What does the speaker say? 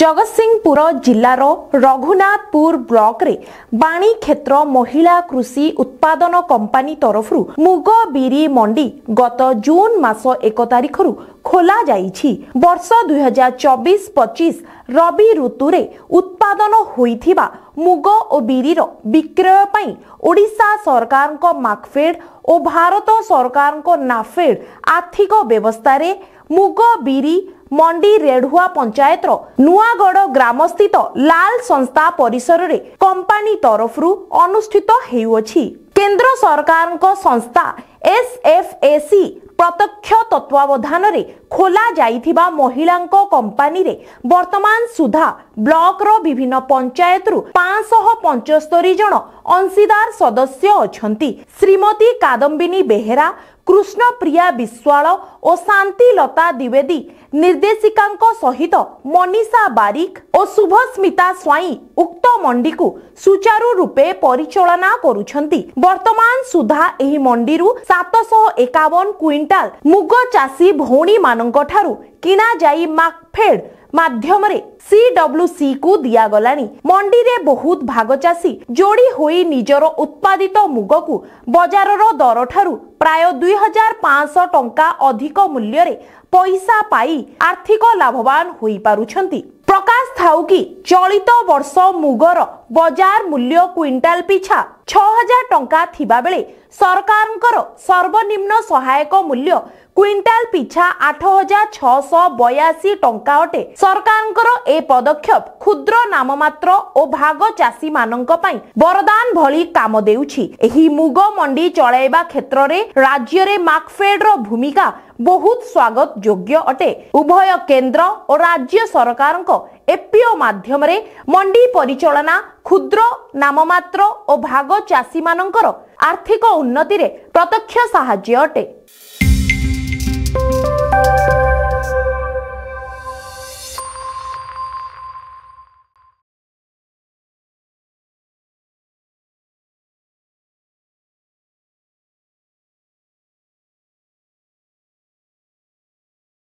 Jagatsinghpur जिलार Raghunathpur block रे बाणी क्षेत्र महिला कृषि उत्पादन कंपनी तरफ मुग बिरी मंडी गत जून मास 1 तारिख खोला जाइछि। वर्ष 2024-25 रबी ऋतु रे उत्पादन होइथिबा मुग और बिरीर विक्रय पई ओडिशा सरकार को मार्कफेड और भारत सरकार को नाफेड आर्थिक व्यवस्था रे मुग बिरी मंडी रेढ़ुआ पंचायत नुआगढ़ ग्राम स्थित लाल संस्था परिसर रे कंपनी तरफ अनुष्ठित हेउछि। केंद्र सरकार को संस्था SFAC प्रत्यक्ष तत्वावधान रे खोला जाइथिबा महिलांको कंपनी रे वर्तमान सुधा ब्लॉक रो विभिन्न पंचायत रु 575 जन अंशीदार सदस्य अछंती। श्रीमती कादम्बिनी बेहेरा, कृष्ण प्रिया विश्वाल और शांतिलता द्विवेदी निर्देशिकांक सहित मनीषा बारिक और शुभस्मिता स्वाई उक्त मंडी को सुचारू रूपे परिचालना करुछंती। वर्तमान सुधा एही मंडी रु 751 क्विंटाल मुग चासी भौणी मानंक ठारू किना जाई मार्कफेड माध्यम रे CWC को दिया गलानी। मंडी रे बहुत भाग चासी जोड़ी होई निजर उत्पादित मुग को बाजार रो दर ठारू प्राय 2500 टंका अधिक मूल्य रे पैसा पाई आर्थिक लाभवान होई पारुछंती। प्रकाश थाउ कि चलित वर्ष मुगर बाजार मूल्य क्विंटाल पिछा 6000 टंका थिबा बेले सरकारंकर सर्वनिम्न सहायक मूल्य क्विंटाल पिछा 8682 टंका अटे। सरकारंकर ए पदक्षेप क्षुद्र नाममात्र और भाग चासी मानंक पई वरदान भली काम देउछि। एही मुग मंडी चलाइबा क्षेत्र रे राज्य रे मार्कफेड रो भूमिका बहुत स्वागत योग्य अटे। उभय केंद्र और राज्य सरकार एपीओ माध्यम रे मंडी परिचालना क्षुद्र नाममात्र और भाग चासी मानंकर आर्थिक उन्नति रे प्रत्यक्ष साहाय्य अटे।